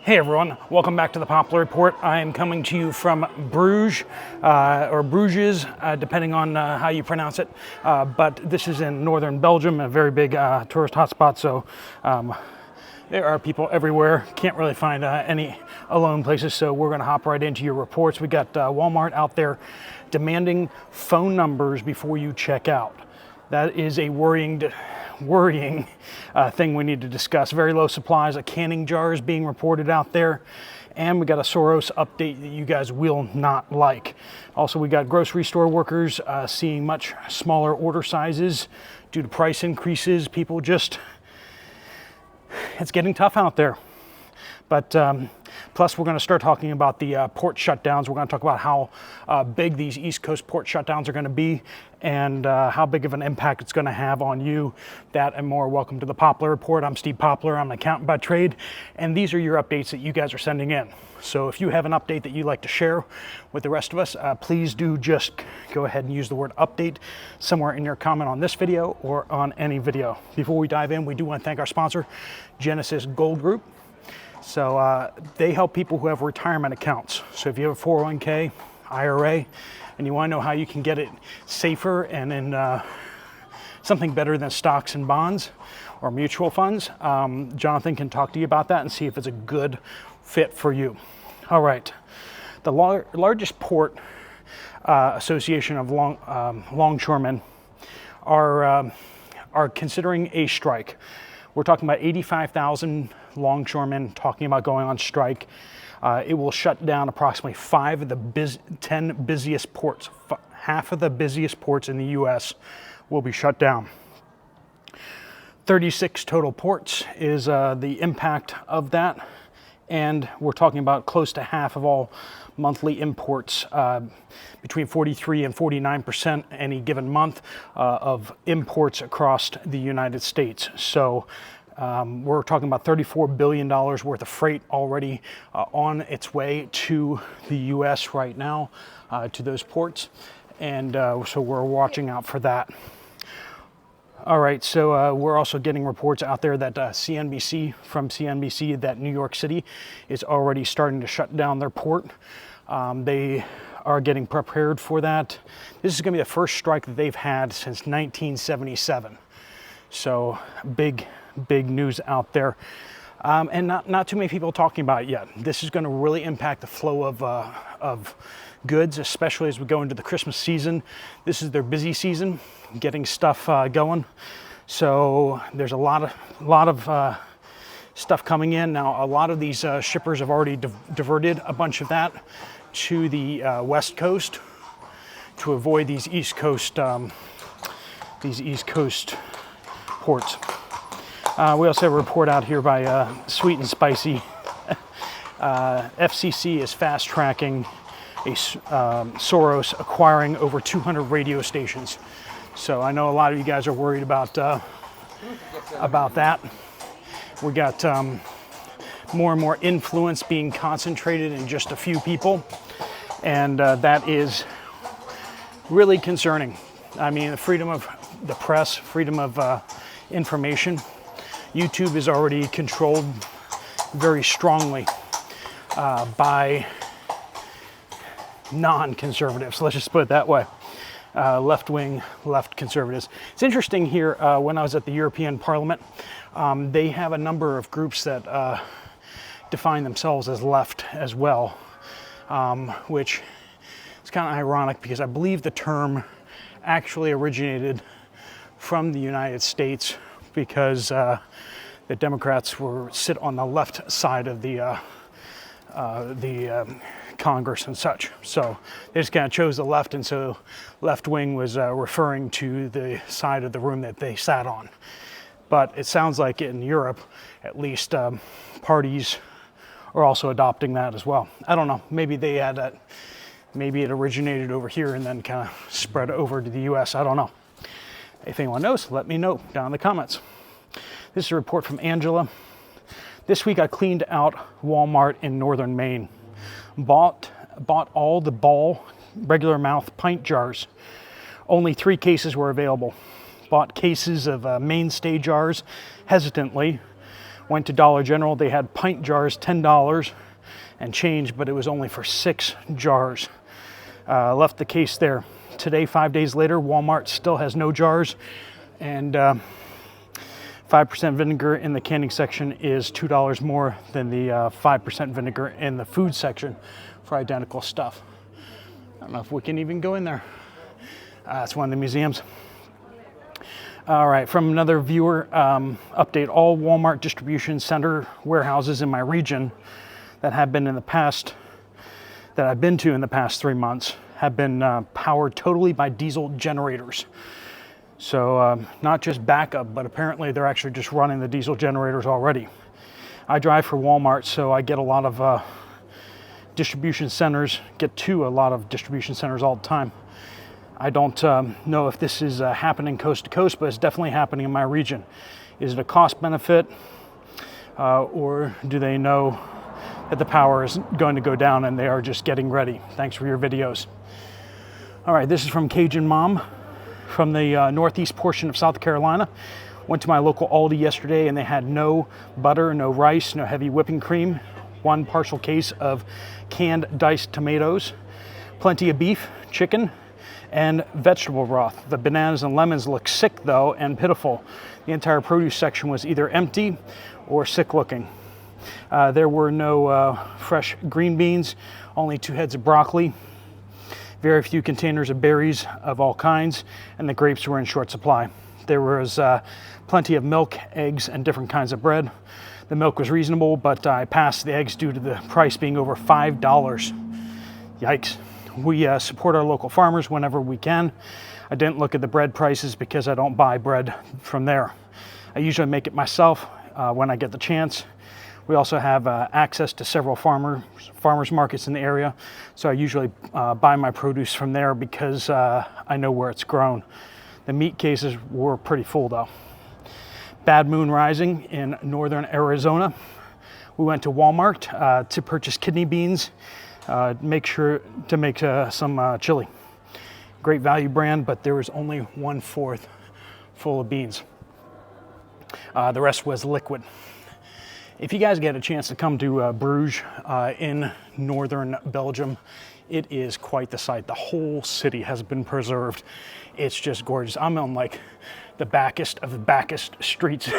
Hey everyone, welcome back to the Poplar Report. I am coming to you from Bruges, or Bruges, depending on how you pronounce it. But this is in northern Belgium, a very big tourist hotspot, so there are people everywhere. Can't really find any alone places, so we're gonna hop right into your reports. We got Walmart out there demanding phone numbers before you check out. That is a worrying thing we need to discuss. Very low supplies of canning jars being reported out there. And we got a Soros update that you guys will not like. Also, we got grocery store workers seeing much smaller order sizes due to price increases. People just, it's getting tough out there. But plus, we're going to start talking about the port shutdowns. We're going to talk about how big these East Coast port shutdowns are going to be and how big of an impact it's going to have on you. That and more. Welcome to the Poplar Report. I'm Steve Poplar. I'm an accountant by trade, and these are your updates that you guys are sending in. So if you have an update that you'd like to share with the rest of us, please do just go ahead and use the word update somewhere in your comment on this video or on any video. Before we dive in, we do want to thank our sponsor, Genesis Gold Group. So they help people who have retirement accounts. So if you have a 401k, IRA, and you want to know how you can get it safer and in something better than stocks and bonds or mutual funds, Jonathan can talk to you about that and see if it's a good fit for you. All right. The largest port association of longshoremen are considering a strike. We're talking about 85,000 longshoremen talking about going on strike. It will shut down approximately 5 of the 10 busiest ports. Half of the busiest ports in the U.S. will be shut down. 36 total ports is the impact of that. And we're talking about close to half of all monthly imports, between 43 and 49% any given month of imports across the United States. So we're talking about $34 billion worth of freight already on its way to the U.S. right now, to those ports. And so we're watching out for that. All right, so we're also getting reports out there that from CNBC, that New York City is already starting to shut down their port. They are getting prepared for that. This is going to be the first strike that they've had since 1977. So big news out there. And not too many people talking about it yet. This is going to really impact the flow of goods, especially as we go into the Christmas season. This is their busy season, getting stuff going. So there's a lot of stuff coming in. Now, a lot of these shippers have already diverted a bunch of that to the West Coast to avoid these East Coast ports. We also have a report out here by Sweet and Spicy. FCC is fast tracking Soros acquiring over 200 radio stations. So I know a lot of you guys are worried about that. We got more and more influence being concentrated in just a few people, and that is really concerning. I mean, the freedom of the press, freedom of information. YouTube is already controlled very strongly by non-conservatives. Let's just put it that way. Left-wing, left conservatives. It's interesting here, when I was at the European Parliament, they have a number of groups that define themselves as left as well, which is kind of ironic because I believe the term actually originated from the United States because the Democrats sit on the left side of the Congress and such. So they just kind of chose the left, and so left wing was referring to the side of the room that they sat on. But it sounds like in Europe, at least, parties are also adopting that as well. I don't know. Maybe they had that. Maybe it originated over here and then kind of spread over to the U.S. I don't know. If anyone knows, let me know down in the comments. This is a report from Angela. This week I cleaned out Walmart in northern Maine. Bought all the Ball regular mouth pint jars. Only 3 cases were available. Bought cases of mainstay jars hesitantly. Went to Dollar General. They had pint jars, $10 and change, but it was only for 6 jars. Left the case there. Today, 5 days later, Walmart still has no jars, and 5% vinegar in the canning section is $2 more than the 5% vinegar in the food section for identical stuff. I don't know if we can even go in there. It's one of the museums. All right, from another viewer, update: all Walmart distribution center warehouses in my region that have been in the past, that I've been to in the past 3 months, have been powered totally by diesel generators. So not just backup, but apparently they're actually just running the diesel generators already. I drive for Walmart, so I get a lot of distribution centers, get to a lot of distribution centers all the time. I don't know if this is happening coast to coast, but it's definitely happening in my region. Is it a cost benefit, or do they know that the power is going to go down and they are just getting ready? Thanks for your videos. All right, this is from Cajun Mom from the northeast portion of South Carolina. Went to my local Aldi yesterday and they had no butter, no rice, no heavy whipping cream, 1 partial case of canned diced tomatoes, plenty of beef, chicken, and vegetable broth. The bananas and lemons look sick though and pitiful. The entire produce section was either empty or sick looking. There were no fresh green beans, only 2 heads of broccoli, very few containers of berries of all kinds, and the grapes were in short supply. There was plenty of milk, eggs, and different kinds of bread. The milk was reasonable, but I passed the eggs due to the price being over $5. Yikes. We support our local farmers whenever we can. I didn't look at the bread prices because I don't buy bread from there. I usually make it myself when I get the chance. We also have access to several farmers markets in the area, so I usually buy my produce from there because I know where it's grown. The meat cases were pretty full though. Bad moon rising in northern Arizona. We went to Walmart to purchase kidney beans, make sure to make some chili. Great value brand, but there was only 1/4 full of beans. The rest was liquid. If you guys get a chance to come to Bruges in northern Belgium, it is quite the sight. The whole city has been preserved. It's just gorgeous. I'm on like the backest of the backest streets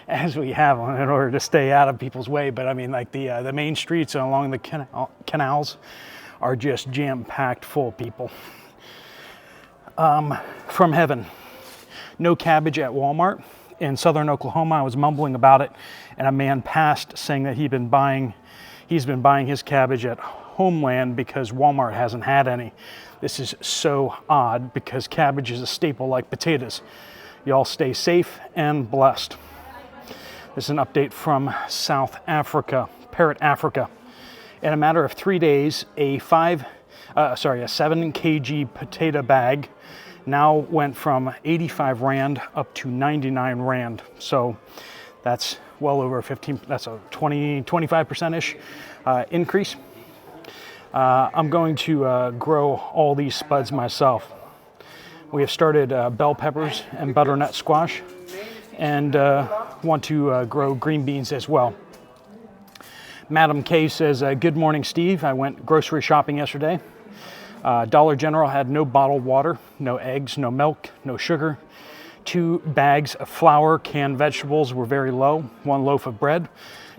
as we have in order to stay out of people's way. But I mean, like the main streets and along the canals are just jam-packed full of people. From heaven, no cabbage at Walmart. In southern Oklahoma, I was mumbling about it, and a man passed saying that he's been buying his cabbage at Homeland because Walmart hasn't had any. This is so odd because cabbage is a staple like potatoes. Y'all stay safe and blessed. This is an update from South Africa, Parrot Africa. In a matter of 3 days, a 7 kg potato bag now went from 85 Rand up to 99 Rand. So that's well over 15, that's a 25%-ish increase. I'm going to grow all these spuds myself. We have started bell peppers and butternut squash, and want to grow green beans as well. Madam K says, good morning, Steve. I went grocery shopping yesterday. Dollar General had no bottled water, no eggs, no milk, no sugar. 2 bags of flour, canned vegetables were very low, 1 loaf of bread,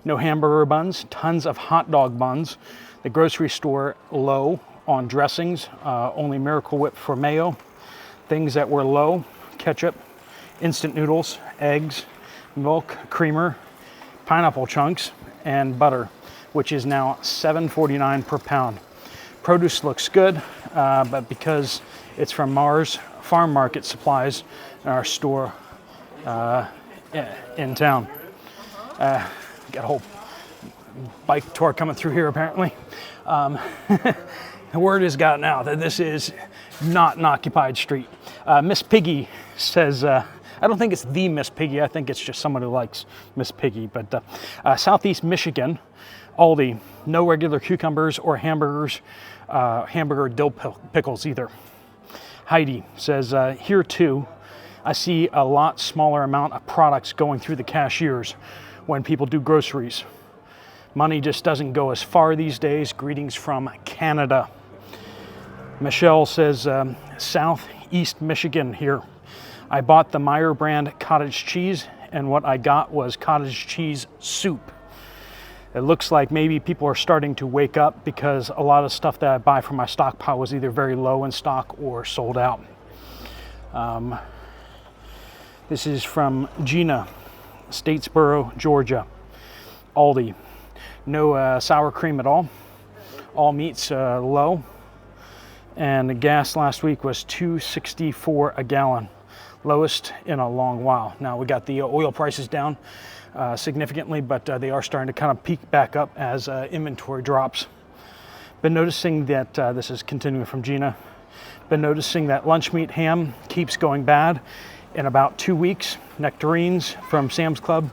no hamburger buns, tons of hot dog buns. The grocery store low on dressings, only Miracle Whip for mayo. Things that were low: ketchup, instant noodles, eggs, milk, creamer, pineapple chunks, and butter, which is now $7.49 per pound. Produce looks good, but because it's from Mars Farm Market Supplies in our store in town. Got a whole bike tour coming through here apparently. The word has gotten out that this is not an occupied street. Miss Piggy says, I don't think it's the Miss Piggy, I think it's just someone who likes Miss Piggy, but Southeast Michigan, Aldi, no regular cucumbers or hamburger dill pickles either. Heidi says, here too, I see a lot smaller amount of products going through the cashiers. when people do groceries. Money just doesn't go as far these days. Greetings from Canada. Michelle says, Southeast Michigan here. I bought the Meyer brand cottage cheese, and what I got was cottage cheese soup. It looks like maybe people are starting to wake up because a lot of stuff that I buy from my stockpile was either very low in stock or sold out. This is from Gina, Statesboro, Georgia. Aldi. No sour cream at all. All meats low. And the gas last week was $2.64 a gallon. Lowest in a long while. Now we got the oil prices down significantly, but they are starting to kind of peak back up as inventory drops. Been noticing that, this is continuing from Gina, been noticing that lunch meat ham keeps going bad. In about 2 weeks, nectarines from Sam's Club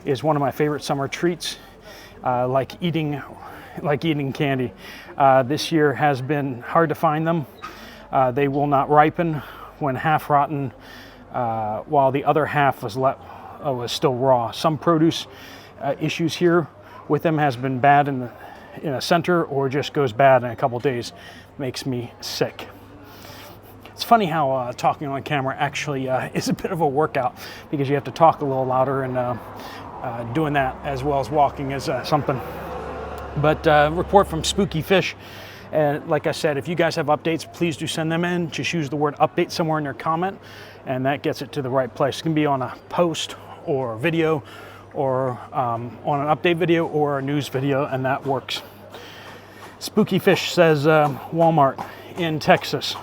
is one of my favorite summer treats, like eating candy. This year has been hard to find them. They will not ripen when half rotten, while the other half was still raw. Some produce issues here with them has been bad in a center, or just goes bad in a couple days. Makes me sick. It's funny how talking on camera actually is a bit of a workout, because you have to talk a little louder, and doing that as well as walking is something. But report from Spooky Fish. And like I said, if you guys have updates, please do send them in. Just use the word update somewhere in your comment, and that gets it to the right place. It can be on a post or a video, or on an update video or a news video, and that works. Spooky Fish says Walmart in Texas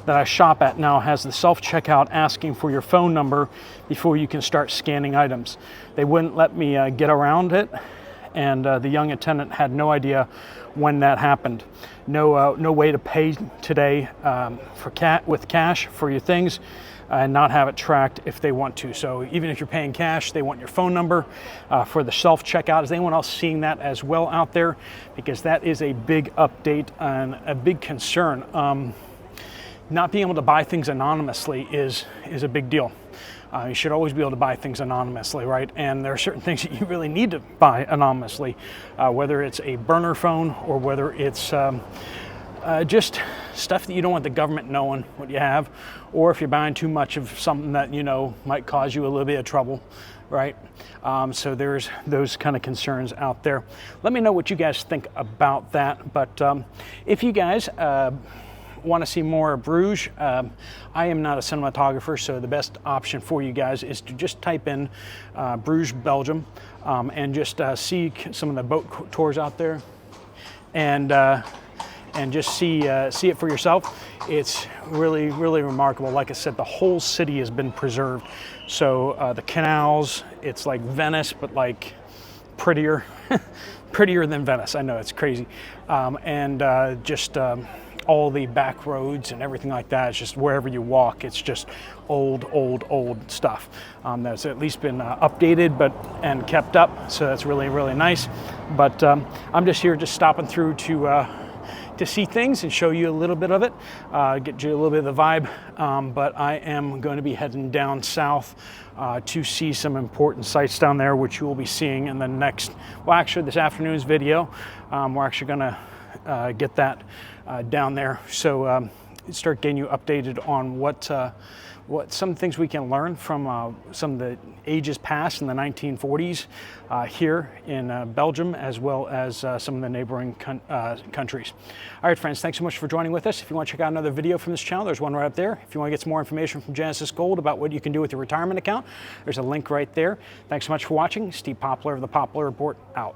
that I shop at now has the self-checkout asking for your phone number before you can start scanning items. They wouldn't let me get around it, and the young attendant had no when that happened. No way to pay today with cash for your things, and not have it tracked if they want to. So even if you're paying cash, they want your phone number for the self-checkout. Is anyone else seeing that as well out there? Because that is a big update and a big concern. Not being able to buy things anonymously is a big deal. You should always be able to buy things anonymously, right? And there are certain things that you really need to buy anonymously, whether it's a burner phone or whether it's just stuff that you don't want the government knowing what you have, or if you're buying too much of something that you know might cause you a little bit of trouble, right? So there's those kind of concerns out there. Let me know what you guys think about that. But if you guys want to see more of Bruges, I am not a cinematographer, so the best option for you guys is to just type in Bruges, Belgium, and just see some of the boat tours out there, and just see it for yourself. It's really, really remarkable. Like I said, the whole city has been preserved. So the canals, it's like Venice, but like prettier, prettier than Venice. I know, it's crazy. Just all the back roads and everything like that. It's just wherever you walk, it's just old stuff that's at least been updated and kept up. So that's really, really nice. But I'm just here, just stopping through to see things and show you a little bit of it, get you a little bit of the vibe. But I am going to be heading down south to see some important sites down there, which you will be seeing in the next, well, actually this afternoon's video. We're actually going to get that down there, so start getting you updated on what some things we can learn from some of the ages past in the 1940s here in Belgium, as well as some of the neighboring countries. All right, friends, thanks so much for joining with us. If you want to check out another video from this channel, there's one right up there. If you want to get some more information from Genesis Gold about what you can do with your retirement account, there's a link right there. Thanks so much for watching. Steve Poplar of the Poplar Report out.